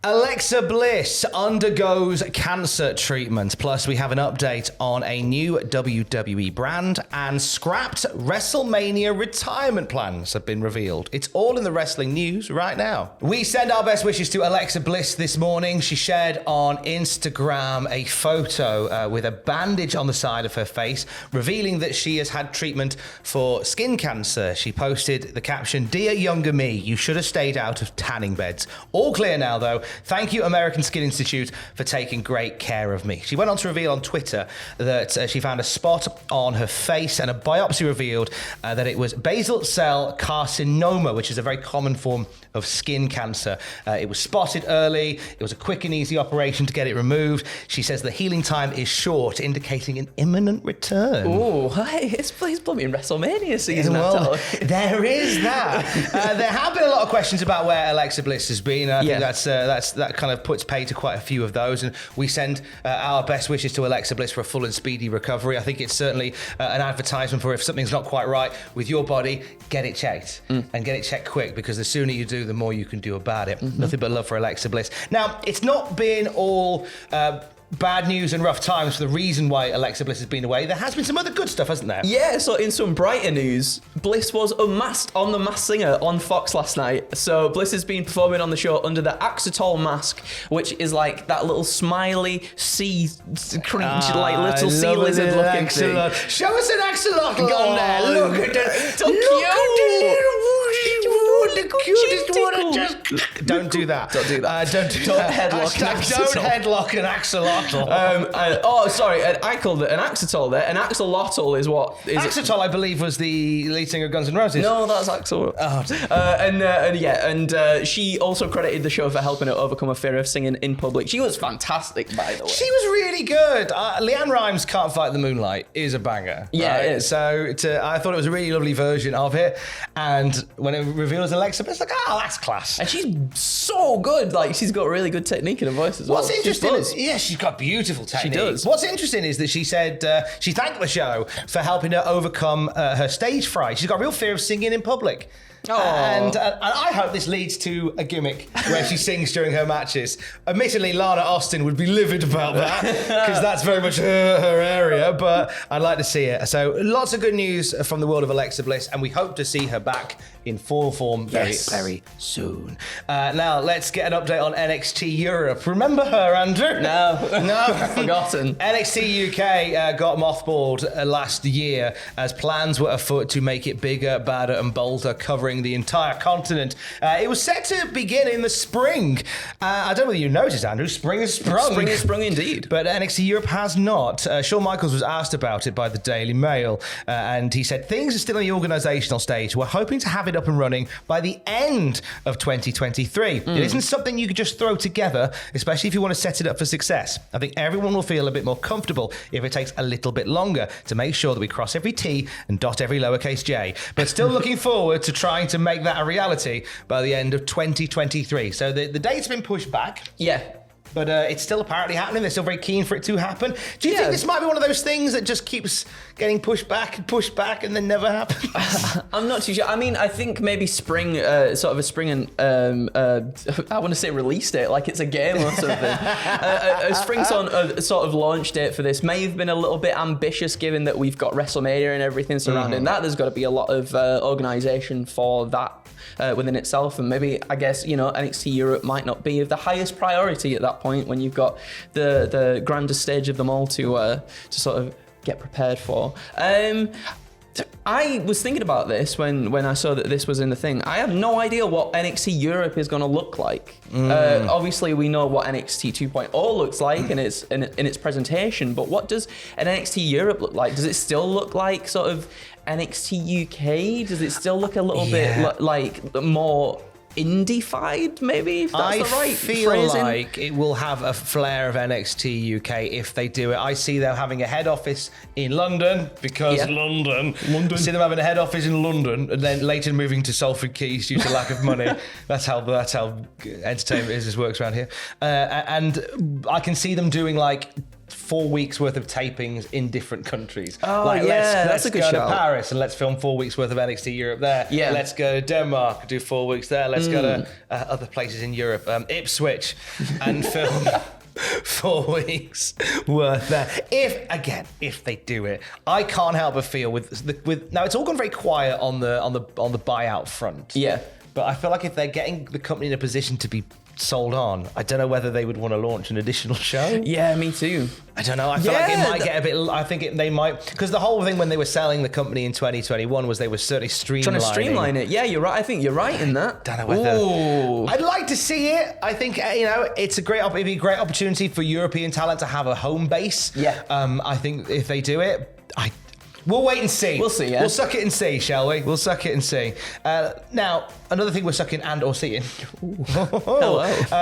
Alexa Bliss undergoes cancer treatment. Plus, we have an update on a new WWE brand, and scrapped WrestleMania retirement plans have been revealed. It's all in the wrestling news right now. We send our best wishes to Alexa Bliss this morning. She shared on Instagram a photo with a bandage on the side of her face, revealing that she has had treatment for skin cancer. She posted the caption, "Dear younger me, you should have stayed out of tanning beds. All clear now, though. Thank you, American Skin Institute, for taking great care of me." She went on to reveal on Twitter that she found a spot on her face, and a biopsy revealed that it was basal cell carcinoma, which is a very common form of skin cancer. It was spotted early. It was a quick and easy operation to get it removed. She says the healing time is short, indicating an imminent return. Oh, hey, it's blooming WrestleMania season. Well, there is that. There have been a lot of questions about where Alexa Bliss has been. I think that kind of puts pay to quite a few of those, and we send our best wishes to Alexa Bliss for a full and speedy recovery. I think it's certainly an advertisement for if something's not quite right with your body, get it checked, and get it checked quick, because the sooner you do, the more you can do about it. Nothing but love for Alexa Bliss. Now, it's not been all bad news and rough times for the reason why Alexa Bliss has been away. There has been some other good stuff, hasn't there? Yeah, so in some brighter news, Bliss was unmasked on The Masked Singer on Fox last night. So Bliss has been performing on the show under the axolotl mask, which is like that little smiley sea creature, like little sea lizard looking thing. Show us an axolotl on there. Look at it. So the cutest one. Don't do that. Don't do that. Don't headlock an axolotl. Don't headlock an axolotl. Sorry, I called it an axolotl there. An axolotl is what? Axolotl, I believe, was the lead singer of Guns N' Roses. No, that's Axel. And she also credited the show for helping her overcome a fear of singing in public. She was fantastic, by the way. She was really good. Leanne Rimes' Can't Fight the Moonlight is a banger. Yeah, right? it is. So I thought it was a really lovely version of it. And when it reveals Alexa, it's like, that's class. And she's so good. Like, she's got really good technique in her voice as well. What's interesting is, she's got beautiful technique. She does. What's interesting is that she said she thanked the show for helping her overcome her stage fright. She's got a real fear of singing in public. And I hope this leads to a gimmick where she sings during her matches. Admittedly, Lana Austin would be livid about that, because that's very much her area, but I'd like to see it. So lots of good news from the world of Alexa Bliss, and we hope to see her back in full form very soon. Now, let's get an update on NXT Europe. Remember her, Andrew? No. Forgotten. NXT UK got mothballed last year as plans were afoot to make it bigger, badder, and bolder, covering the entire continent. It was set to begin in the spring. I don't know whether you noticed, Andrew. Spring has sprung. Spring has sprung indeed. But NXT Europe has not. Shawn Michaels was asked about it by the Daily Mail, and he said, things are still in the organisational stage. We're hoping to have it up and running by the end of 2023. It isn't something you could just throw together, especially if you want to set it up for success. I think everyone will feel a bit more comfortable if it takes a little bit longer to make sure that we cross every T and dot every lowercase j. But still looking forward to trying to make that a reality by the end of 2023. So the date's been pushed back. Yeah. But it's still apparently happening. They're still very keen for it to happen. Do you think this might be one of those things that just keeps getting pushed back and then never happens? I'm not too sure. I mean, I think maybe spring, sort of a spring and I want to say release date, like it's a game or something. A spring sort of launch date for this may have been a little bit ambitious, given that we've got WrestleMania and everything surrounding that. There's got to be a lot of organisation for that within itself, and maybe, I guess, NXT Europe might not be of the highest priority at that point when you've got the grandest stage of them all to sort of get prepared for. I was thinking about this when I saw that this was in the thing. I have no idea what NXT Europe is going to look like. Obviously, we know what NXT 2.0 looks like in its presentation, but what does an NXT Europe look like? Does it still look like sort of NXT UK? Does it still look a little bit like more indie-fied, maybe, if that's the right phrasing? I feel like it will have a flair of NXT UK if they do it. I see them having a head office in London, because London. See them having a head office in London, and then later moving to Salford Keys due to lack of money. That's how entertainment business works around here. And I can see them doing like 4 weeks worth of tapings in different countries. Oh, like, yeah, let's that's a good go shout. to Paris and let's film 4 weeks worth of NXT Europe there. Yeah. Let's go to Denmark, do 4 weeks there. Let's go to other places in Europe, Ipswich, and film 4 weeks worth there. If they do it, I can't help but feel with now it's all gone very quiet on the buyout front. Yeah. But I feel like if they're getting the company in a position to be sold on, I don't know whether they would want to launch an additional show. Yeah, me too. I don't know. I feel like it might get a bit. I think they might, because the whole thing when they were selling the company in 2021 was they were certainly Trying to streamline it. Yeah, you're right. I think you're right in that. Don't know whether. I'd like to see it. I think it's it'd be a great opportunity for European talent to have a home base. Yeah. I think if they do it, we'll wait and see. We'll see, yeah. We'll suck it and see, shall we? We'll suck it and see. Now, another thing we're sucking and or seeing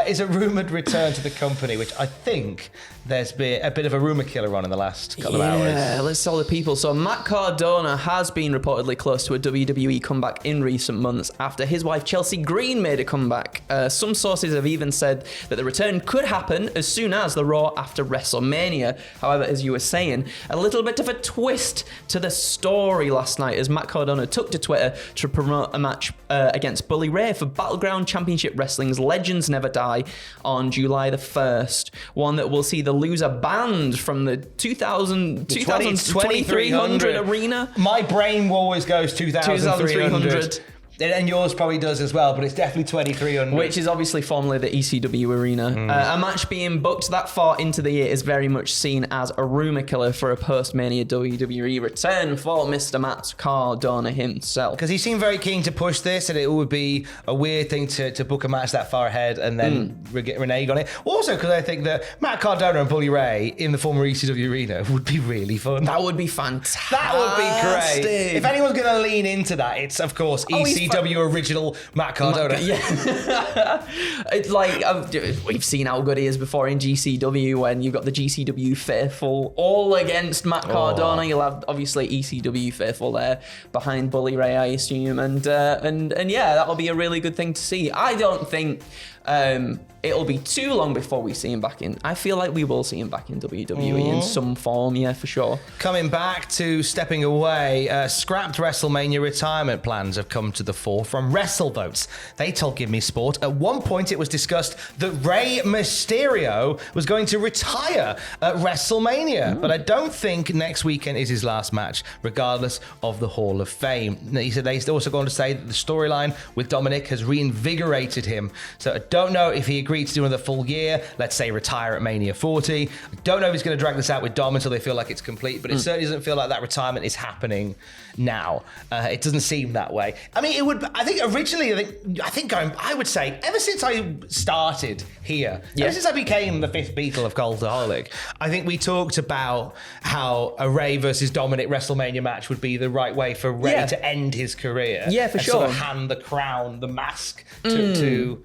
is a rumoured return to the company, which I think there's been a bit of a rumour killer on in the last couple of hours. Yeah, let's tell the people. So Matt Cardona has been reportedly close to a WWE comeback in recent months after his wife Chelsea Green made a comeback. Some sources have even said that the return could happen as soon as the Raw after WrestleMania. However, as you were saying, a little bit of a twist to the story last night as Matt Cardona took to Twitter to promote a match against Bully Ray for Battleground Championship Wrestling's Legends Never Die on July the 1st. One that will see the loser banned from the 2300 arena. My brain always goes 2300. And yours probably does as well, but it's definitely 2300. Which is obviously formerly the ECW arena. A match being booked that far into the year is very much seen as a rumour killer for a post-Mania WWE return for Mr. Matt Cardona himself. Because he seemed very keen to push this, and it would be a weird thing to book a match that far ahead and then renege on it. Also, because I think that Matt Cardona and Bully Ray in the former ECW arena would be really fun. That would be fantastic. That would be great. If anyone's going to lean into that, it's, of course, ECW original Matt Cardona. It's like we've seen how good he is before in GCW when you've got the GCW faithful all against Matt Cardona. You'll have obviously ECW faithful there behind Bully Ray, I assume, and yeah, that'll be a really good thing to see. I don't think it'll be too long before we see him back in. I feel like we will see him back in WWE in some form, yeah, for sure. Coming back to stepping away, scrapped WrestleMania retirement plans have come to the fore from WrestleVotes. They told Give Me Sport at one point it was discussed that Rey Mysterio was going to retire at WrestleMania, but I don't think next weekend is his last match, regardless of the Hall of Fame. He said they also going to say that the storyline with Dominic has reinvigorated him. So I don't know if he agreed to do another full year, let's say retire at Mania 40. I don't know if he's going to drag this out with Dom until they feel like it's complete, but it certainly doesn't feel like that retirement is happening now. It doesn't seem that way. I mean, it would. I think originally, I would say ever since I started here, ever since I became the fifth Beatle of Cultaholic, I think we talked about how a Rey versus Dominic WrestleMania match would be the right way for Rey to end his career. Yeah, for and sure. Sort of hand the crown, the mask to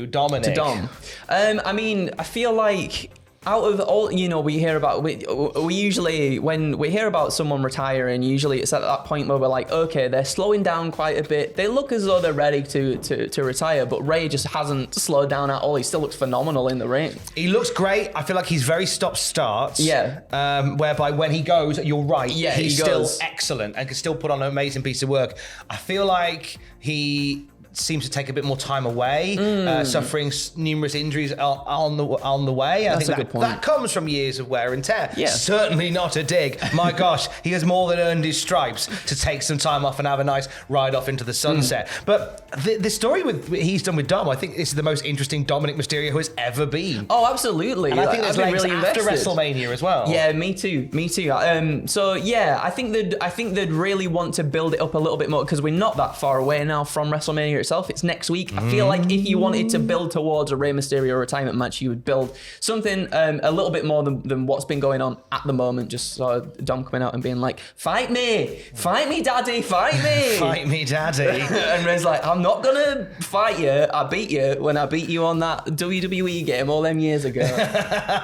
Dominic. To Dom. I mean, I feel like out of all, we hear about, we usually, when we hear about someone retiring, usually it's at that point where we're like, okay, they're slowing down quite a bit. They look as though they're ready to retire, but Rey just hasn't slowed down at all. He still looks phenomenal in the ring. He looks great. I feel like he's very stop-starts. Yeah. Whereby when he goes, you're right. Yeah, he's still excellent and can still put on an amazing piece of work. I feel like he seems to take a bit more time away, suffering numerous injuries on the way. That's I think a good point. That comes from years of wear and tear. Yeah. Certainly not a dig. My gosh, he has more than earned his stripes to take some time off and have a nice ride off into the sunset. But the story he's done with Dom, I think this is the most interesting Dominic Mysterio has ever been. Oh, absolutely. And I think there's legs really after invested. WrestleMania as well. Yeah, me too. So yeah, I think they'd really want to build it up a little bit more because we're not that far away now from WrestleMania itself. It's next week. I feel like if you wanted to build towards a Rey Mysterio retirement match, you would build something a little bit more than what's been going on at the moment. Just sort of Dom coming out and being like, fight me, daddy, fight me. Fight me, daddy. And Rey's like, I'm not gonna fight you. I beat you when I beat you on that WWE game all them years ago.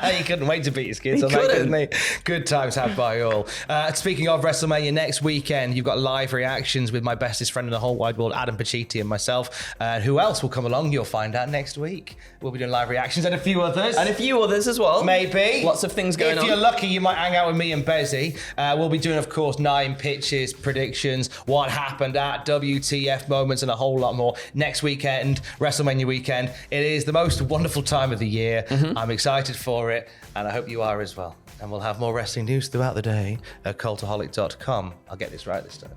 He couldn't wait to beat his kids on that, couldn't he? Good times had by all. Speaking of WrestleMania, next weekend, you've got live reactions with my bestest friend in the whole wide world, Adam Pacitti, and myself. myself. Who else will come along? You'll find out next week. We'll be doing live reactions and a few others. And a few others as well. Maybe. Lots of things going on. If you're lucky, you might hang out with me and Bezzy. We'll be doing, of course, 9 pitches, predictions, what happened at WTF moments, and a whole lot more next weekend, WrestleMania weekend. It is the most wonderful time of the year. I'm excited for it, and I hope you are as well. And we'll have more wrestling news throughout the day at cultaholic.com. I'll get this right this time.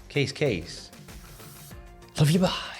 Keys. Love you, bye.